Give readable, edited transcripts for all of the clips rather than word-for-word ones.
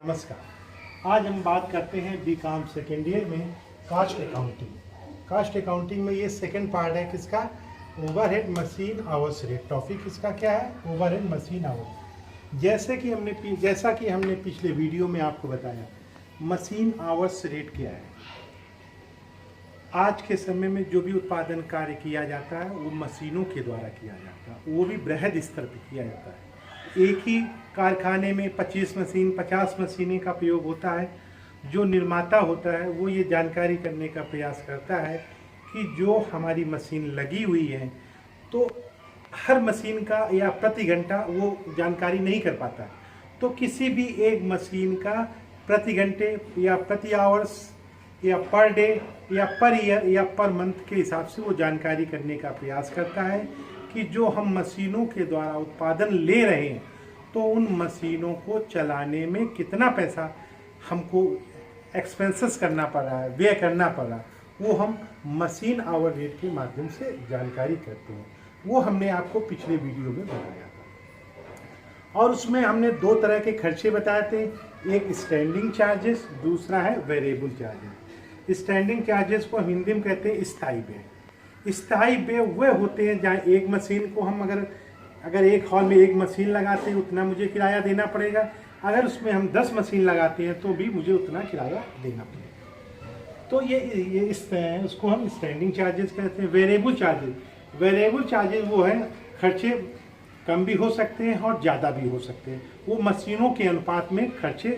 नमस्कार। आज हम बात करते हैं बीकॉम सेकेंड ईयर में कास्ट अकाउंटिंग। कास्ट अकाउंटिंग में ये सेकंड पार्ट है किसका, overhead machine hours rate. Topic इसका क्या है, ओवरहेड मशीन आवर्स। जैसा कि हमने पिछले वीडियो में आपको बताया, मशीन आवर्स रेट क्या है। आज के समय में जो भी उत्पादन कार्य किया जाता है वो मशीनों के द्वारा किया जाता है, वो भी बृहद स्तर पर किया जाता है। एक ही कारखाने में 25 मशीन 50 मशीनें का प्रयोग होता है। जो निर्माता होता है वो ये जानकारी करने का प्रयास करता है कि जो हमारी मशीन लगी हुई है तो हर मशीन का या प्रति घंटा वो जानकारी नहीं कर पाता है, तो किसी भी एक मशीन का प्रति घंटे या प्रति आवर्स या पर डे या पर ईयर या पर मंथ के हिसाब से वो जानकारी करने का प्रयास करता है कि जो हम मशीनों के द्वारा उत्पादन ले रहे हैं तो उन मशीनों को चलाने में कितना पैसा हमको एक्सपेंसेस करना पड़ रहा है, व्यय करना पड़ रहा है, वो हम मशीन आवर रेट के माध्यम से जानकारी करते हैं। वो हमने आपको पिछले वीडियो में बताया था और उसमें हमने दो तरह के खर्चे बताए थे, एक स्टैंडिंग चार्जेस, दूसरा है वेरिएबल चार्जेस। स्टैंडिंग चार्जेस को हिंदी में कहते हैं स्थायी व्यय। स्थायी व्यय वह होते हैं जहाँ एक मशीन को हम अगर एक हॉल में एक मशीन लगाते हैं उतना मुझे किराया देना पड़ेगा, अगर उसमें हम 10 मशीन लगाते हैं तो भी मुझे उतना किराया देना पड़ेगा। तो ये उसको हम स्टैंडिंग चार्जेस कहते हैं। वेरिएबल चार्जेस वो है, खर्चे कम भी हो सकते हैं और ज़्यादा भी हो सकते हैं। वो मशीनों के अनुपात में खर्चे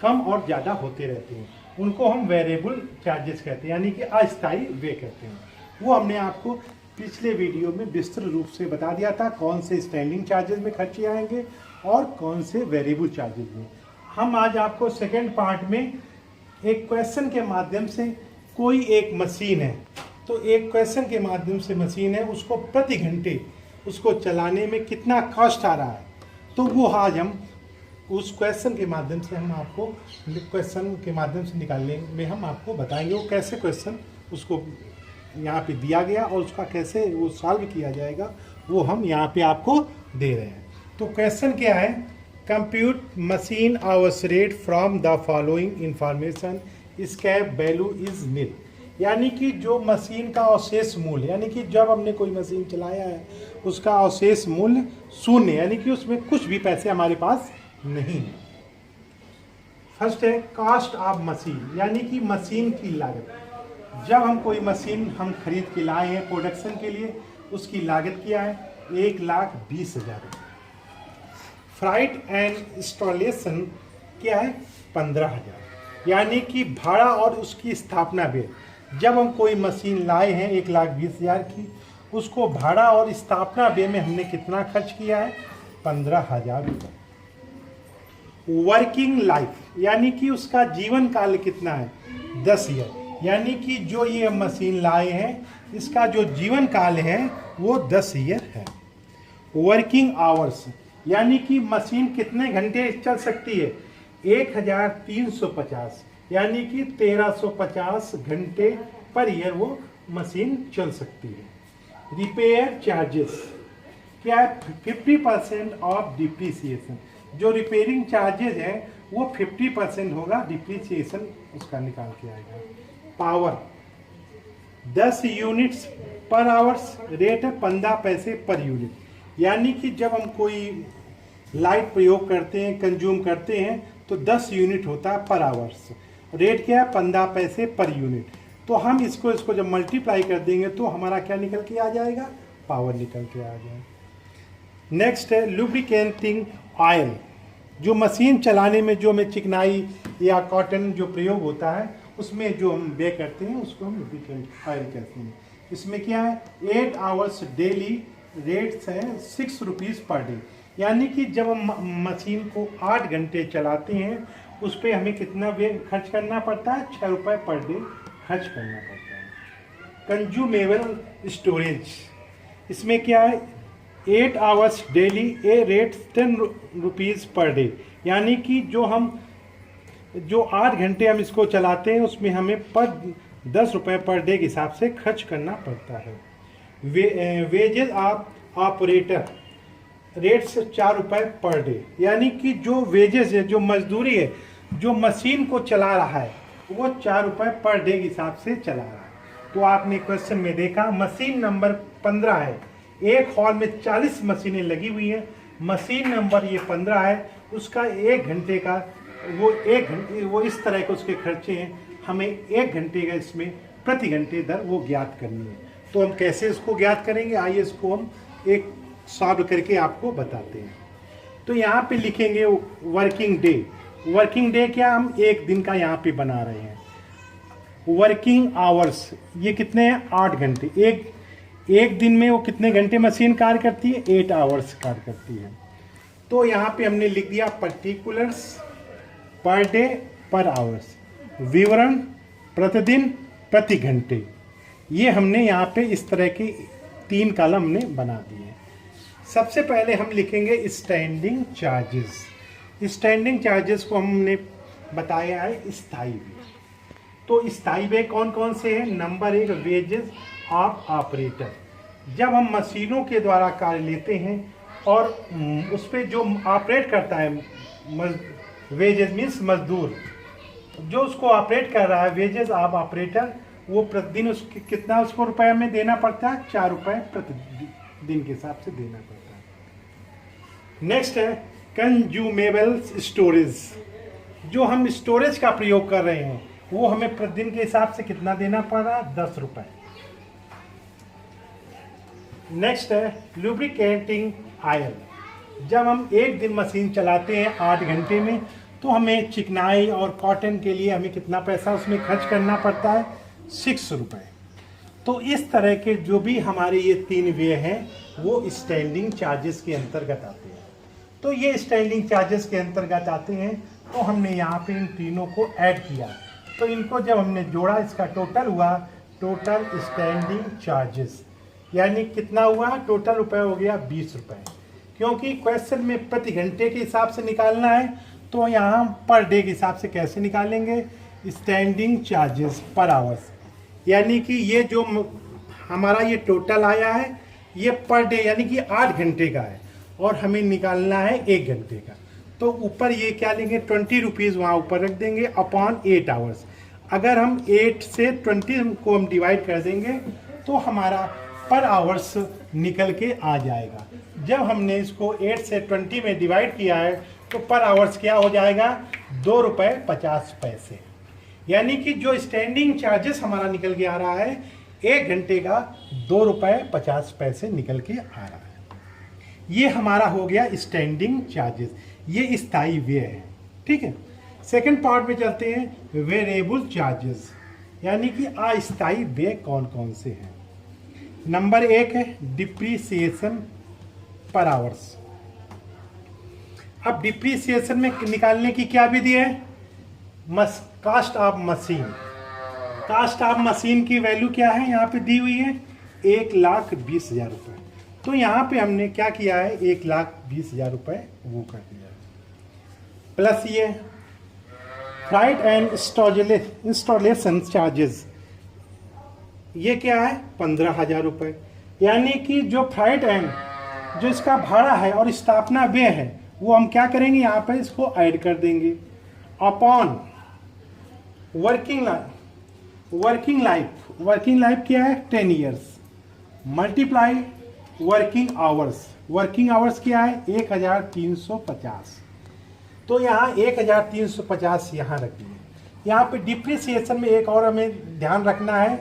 कम और ज़्यादा होते रहते हैं, उनको हम वेरिएबल चार्जेस कहते हैं, यानी कि अस्थायी व्यय कहते हैं। वो हमने आपको पिछले वीडियो में विस्तृत रूप से बता दिया था कौन से स्टैंडिंग चार्जेस में खर्चे आएंगे और कौन से वेरिएबल चार्जेस में। हम आज आपको सेकेंड पार्ट में एक क्वेश्चन के माध्यम से, कोई एक मशीन है तो एक क्वेश्चन के माध्यम से मशीन है, उसको प्रति घंटे उसको चलाने में कितना कॉस्ट आ रहा है, तो वो आज हम उस क्वेश्चन के माध्यम से निकालने में हम आपको बताएंगे वो कैसे क्वेश्चन उसको यहाँ पे दिया गया और उसका कैसे वो सॉल्व किया जाएगा, वो हम यहाँ पे आपको दे रहे हैं। तो क्वेश्चन क्या है, compute machine hours rate from the following information scrap value is nil. यानी कि जो मशीन का अवशेष मूल्य, यानी कि जब हमने कोई मशीन चलाया है उसका अवशेष मूल्य शून्य, यानी कि उसमें कुछ भी पैसे हमारे पास नहीं है। फर्स्ट है कॉस्ट ऑफ मशीन, यानी कि मशीन की लागत। जब हम कोई मशीन हम खरीद के लाए हैं प्रोडक्शन के लिए, उसकी लागत क्या है, 1,20,000 रुपये। फ्राइट एंड इंस्टॉलेशन क्या है, 15,000, यानी कि भाड़ा और उसकी स्थापना व्यय। जब हम कोई मशीन लाए हैं 1,20,000 की, उसको भाड़ा और स्थापना व्यय में हमने कितना खर्च किया है, 15,000 रुपये। वर्किंग लाइफ, यानी कि उसका जीवन काल कितना है, 10 ईयर, यानी कि जो ये मशीन लाए हैं इसका जो जीवन काल है वो 10 ईयर है। वर्किंग आवर्स, यानी कि मशीन कितने घंटे चल सकती है, 1,350, यानी कि 1,350 घंटे पर ईयर वो मशीन चल सकती है। रिपेयर चार्जेस क्या है, 50% ऑफ डिप्रिसिएशन। जो रिपेयरिंग चार्जेस है वो 50% होगा, डिप्रिसिएशन उसका निकाल के आएगा। पावर 10 यूनिट्स पर आवर्स, रेट है 15 पैसे पर यूनिट, यानी कि जब हम कोई लाइट प्रयोग करते हैं, कंज्यूम करते हैं तो 10 यूनिट होता है पर आवर्स, रेट क्या है 15 पैसे पर यूनिट। तो हम इसको जब मल्टीप्लाई कर देंगे तो हमारा क्या निकल के आ जाएगा, पावर निकल के आ जाएगा। नेक्स्ट है लुब्रिकेटिंग ऑयल। जो मशीन चलाने में जो हमें चिकनाई या कॉटन जो प्रयोग होता है उसमें जो हम व्यय करते हैं उसको हम लुब्रिकेंट ऑयल कहते हैं। इसमें क्या है, 8 आवर्स डेली, रेट्स है 6 रुपीज़ पर डे, यानी कि जब हम मशीन को 8 घंटे चलाते हैं उस पर हमें कितना व्यय खर्च करना पड़ता है, 6 रुपये पर डे खर्च करना पड़ता है। कंज्यूमेबल स्टोरेज, इसमें क्या है, 8 hours daily, a rate 10 rupees per day, यानी कि जो 8 घंटे हम इसको चलाते हैं उसमें हमें 10 रुपये पर डे के हिसाब से खर्च करना पड़ता है। वेजेस ऑफ ऑपरेटर, रेट से 4 रुपये पर डे, यानी कि जो वेजेस है, जो मजदूरी है, जो मशीन को चला रहा है वो 4 रुपये पर डे के हिसाब से चला रहा है। तो आपने क्वेश्चन में देखा मशीन नंबर 15 है, एक हॉल में 40 मशीनें लगी हुई हैं, मशीन नंबर ये 15 है, उसका 1 घंटे का वो इस तरह के उसके खर्चे हैं, हमें 1 घंटे का इसमें प्रति घंटे दर वो ज्ञात करनी है। तो हम कैसे इसको ज्ञात करेंगे, आइए इसको हम एक सॉल्व करके आपको बताते हैं। तो यहाँ पे लिखेंगे वर्किंग डे। वर्किंग डे क्या, हम एक दिन का यहाँ पे बना रहे हैं। वर्किंग आवर्स ये कितने हैं, 8 घंटे। एक दिन में वो कितने घंटे मशीन कार्य करती है, 8 आवर्स कार्य करती है। तो यहाँ पे हमने लिख दिया पर्टिकुलर्स पर डे पर आवर्स, विवरण प्रतिदिन प्रति घंटे। ये हमने यहाँ पे इस तरह के 3 कॉलम हमने बना दिए। सबसे पहले हम लिखेंगे स्टैंडिंग चार्जेस। स्टैंडिंग चार्जेस को हमने बताया है स्थायी व्यय। तो स्थायी व्यय कौन कौन से हैं, नंबर 1 वेजेस ऑफ ऑपरेटर। जब हम मशीनों के द्वारा कार्य लेते हैं और उस पर जो ऑपरेट करता है, वेजेस मीन्स मजदूर जो उसको ऑपरेट कर रहा है, वेजेस ऑफ ऑपरेटर, वो प्रतिदिन उसके कितना उसको रुपये में देना पड़ता है, 4 रुपये प्रतिदिन के हिसाब से देना पड़ता है। नेक्स्ट है कंज्यूमेबल स्टोरेज। जो हम स्टोरेज का प्रयोग कर रहे हैं वो हमें प्रतिदिन के हिसाब से कितना देना पड़ रहा है, 10 रुपये। नेक्स्ट है लुब्रिकेटिंग ऑयल। जब हम एक दिन मशीन चलाते हैं 8 घंटे में, तो हमें चिकनाई और कॉटन के लिए हमें कितना पैसा उसमें खर्च करना पड़ता है, 6 रुपये। तो इस तरह के जो भी हमारे ये 3 व्यय हैं वो स्टैंडिंग चार्जेस के अंतर्गत आते हैं। तो ये स्टैंडिंग चार्जेस के अंतर्गत आते हैं। तो हमने यहाँ पे इन तीनों को ऐड किया, तो इनको जब हमने जोड़ा इसका टोटल हुआ, टोटल स्टैंडिंग चार्जेस, यानी कितना हुआ, टोटल रुपये हो गया 20 रुपये। क्योंकि क्वेश्चन में प्रति घंटे के हिसाब से निकालना है, तो यहाँ पर डे के हिसाब से कैसे निकालेंगे, स्टैंडिंग चार्जेस पर आवर्स, यानी कि ये जो हमारा ये टोटल आया है ये पर डे यानी कि 8 घंटे का है और हमें निकालना है 1 घंटे का। तो ऊपर ये क्या लेंगे, 20 रुपीज़ वहाँ ऊपर रख देंगे अपॉन 8 आवर्स। अगर हम 8 से 20 को हम डिवाइड कर देंगे तो हमारा पर आवर्स निकल के आ जाएगा। जब हमने इसको 8 से 20 में डिवाइड किया है तो पर आवर्स क्या हो जाएगा, 2 रुपये 50 पैसे। यानी कि जो स्टैंडिंग चार्जेस हमारा निकल के आ रहा है 1 घंटे का 2 रुपये 50 पैसे निकल के आ रहा है। ये हमारा हो गया स्टैंडिंग चार्जेस, ये स्थायी व्यय है। ठीक है, सेकंड पार्ट में चलते हैं वेरिएबल चार्जेस, यानी कि अस्थायी व्यय कौन कौन से हैं। नंबर 1 है डिप्रिसिएशन पर आवर्स। अब डिप्रिसिएशन में निकालने की क्या विधि है, cost of machine. Cost of machine की वैल्यू क्या है, यहाँ पे दी हुई है 1,20,000 रुपये। तो यहाँ पे हमने क्या किया है, 1,20,000 रुपये वो कर दिया, प्लस ये फ्राइट एंड इंस्टॉलेशन चार्जेस, ये क्या है 15,000 रुपये। यानी कि जो फ्राइट एंड जो इसका भाड़ा है और स्थापना व्यय है वो हम क्या करेंगे, यहाँ पे इसको ऐड कर देंगे अपॉन वर्किंग लाइफ क्या है 10 ईयर्स, मल्टीप्लाई वर्किंग आवर्स क्या है 1,350। तो यहाँ 1,350 यहाँ रख दिए। यहाँ पे डिप्रिसिएशन में एक और हमें ध्यान रखना है,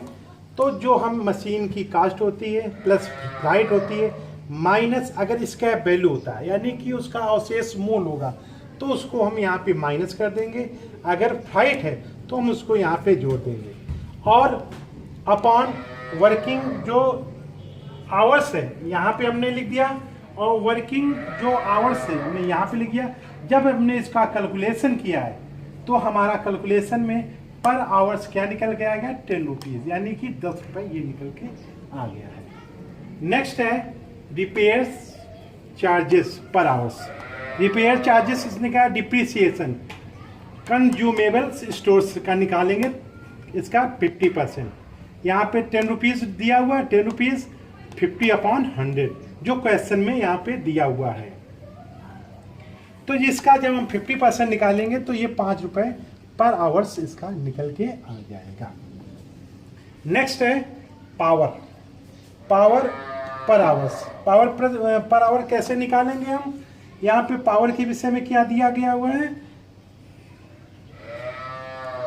तो जो हम मशीन की कास्ट होती है प्लस फ्राइट होती है माइनस अगर स्क्रैप वैल्यू होता है, यानी कि उसका अवशेष मोल होगा, तो उसको हम यहाँ पे माइनस कर देंगे। अगर फ्राइट है तो हम उसको यहाँ पे जोड़ देंगे, और अपॉन वर्किंग जो आवर्स है यहाँ पे हमने लिख दिया, और वर्किंग जो आवर्स है हमने यहाँ पे लिख दिया। जब हमने इसका कैलकुलेशन किया है तो हमारा कैलकुलेशन में पर आवर्स क्या निकल के आ गया 10 रुपीज़, यानी कि 10 रुपये ये निकल के आ गया है। नेक्स्ट है रिपेयर्स चार्जेस पर आवर्स। रिपेयर चार्जेस इसने कहा डिप्रिसिएशन कंज्यूमेबल स्टोर्स का निकालेंगे, इसका 50%। यहाँ पे 10 रुपीज़ दिया हुआ है, 10 रुपीज़ 50 अपॉन 100 जो क्वेश्चन में यहाँ पे दिया हुआ है। तो इसका जब हम 50% निकालेंगे तो ये 5 रुपये पर आवर्स इसका निकल के आ जाएगा। नेक्स्ट है पावर पर आवर्स। पावर पर आवर कैसे निकालेंगे हम? यहाँ पे पावर के विषय में क्या दिया गया हुआ है?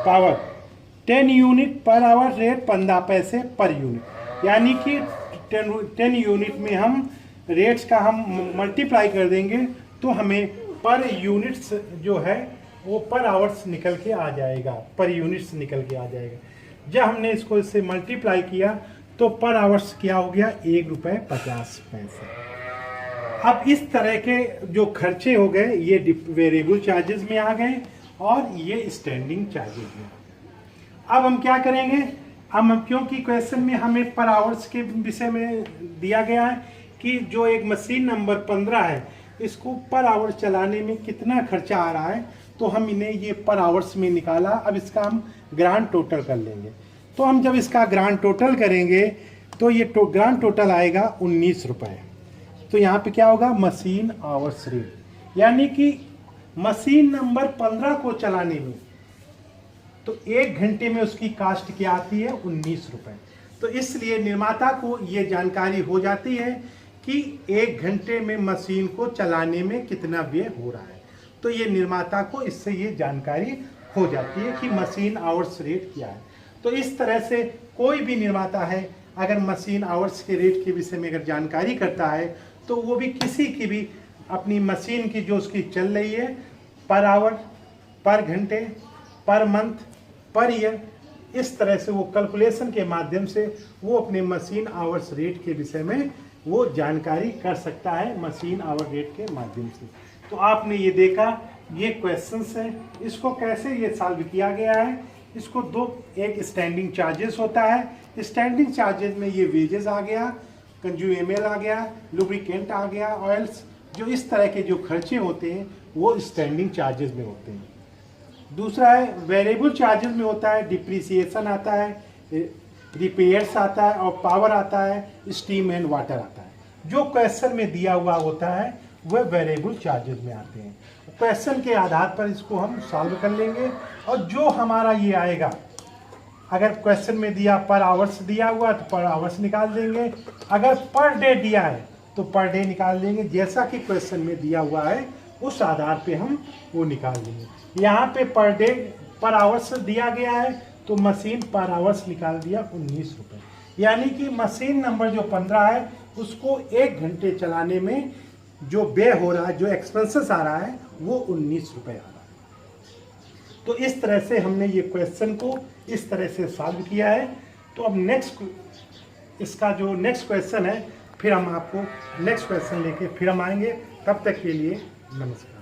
Power 10 unit per hour rate 15 पैसे पर यूनिट, यानी कि 10 यूनिट में हम रेट्स का हम मल्टीप्लाई कर देंगे तो हमें पर यूनिट्स जो है वो पर आवर्स निकल के आ जाएगा, पर यूनिट्स निकल के आ जाएगा। जब हमने इसको इससे मल्टीप्लाई किया तो पर आवर्स क्या हो गया? 1 रुपये 50 पैसे। अब इस तरह के जो खर्चे हो गए ये वेरिएबल चार्जेस में आ गए और ये स्टैंडिंग चार्जेस में। अब हम क्या करेंगे? अब हम, क्योंकि क्वेश्चन में हमें पर आवर्स के विषय में दिया गया है कि जो एक मशीन नंबर 15 है इसको पर आवर चलाने में कितना खर्चा आ रहा है, तो हम इन्हें ये पर आवर्स में निकाला। अब इसका हम ग्रांड टोटल कर लेंगे। तो हम जब इसका ग्रांड टोटल करेंगे तो ये ग्रांड टोटल आएगा 19 रुपये। तो यहाँ पे क्या होगा? मशीन आवर्स रेट, यानी कि मशीन नंबर 15 को चलाने में तो 1 घंटे में उसकी कास्ट क्या आती है? 19 रुपये। तो इसलिए निर्माता को ये जानकारी हो जाती है कि 1 घंटे में मशीन को चलाने में कितना व्यय हो रहा है। तो ये निर्माता को इससे ये जानकारी हो जाती है कि मशीन आवर्स रेट क्या है। तो इस तरह से कोई भी निर्माता है अगर मशीन आवर्स के रेट के विषय में अगर जानकारी करता है तो वो भी किसी की भी अपनी मशीन की जो उसकी चल रही है पर आवर, पर घंटे, पर मंथ, पर ईयर, इस तरह से वो कैलकुलेशन के माध्यम से वो अपने मशीन आवर्स रेट के विषय में वो जानकारी कर सकता है मशीन आवर रेट के माध्यम से। तो आपने ये देखा ये क्वेश्चंस है, इसको कैसे ये सॉल्व किया गया है। इसको एक स्टैंडिंग चार्जेस होता है, स्टैंडिंग चार्जेस में ये वेजेस आ गया, कंज्यूमेबल आ गया, लुब्रिकेंट आ गया, ऑयल्स, जो इस तरह के जो खर्चे होते हैं वो स्टैंडिंग चार्जेस में होते हैं। दूसरा है वेरिएबल चार्जेस में होता है, डिप्रिसिएशन आता है, रिपेयर्स आता है और पावर आता है, स्टीम एंड वाटर आता है। जो क्वेश्चन में दिया हुआ होता है वह वेरिएबल चार्जेस में आते हैं। क्वेश्चन के आधार पर इसको हम सॉल्व कर लेंगे और जो हमारा ये आएगा, अगर क्वेश्चन में दिया पर आवर्स दिया हुआ तो पर आवर्स निकाल देंगे, अगर पर डे दिया है तो पर डे निकाल देंगे, जैसा कि क्वेश्चन में दिया हुआ है उस आधार पे हम वो निकाल देंगे। यहाँ पे पर डे पर आवर्स दिया गया है तो मशीन पर आवर्स निकाल दिया 19 रुपये, यानी कि मशीन नंबर जो 15 है उसको 1 घंटे चलाने में जो व्यय हो रहा है, जो एक्सपेंसेस आ रहा है वो 19 रुपये आ रहा है। तो इस तरह से हमने ये क्वेश्चन को इस तरह से सॉल्व किया है। तो अब इसका जो नेक्स्ट क्वेश्चन है फिर हम आपको नेक्स्ट क्वेश्चन लेके फिर हम आएंगे। तब तक के लिए नमस्कार।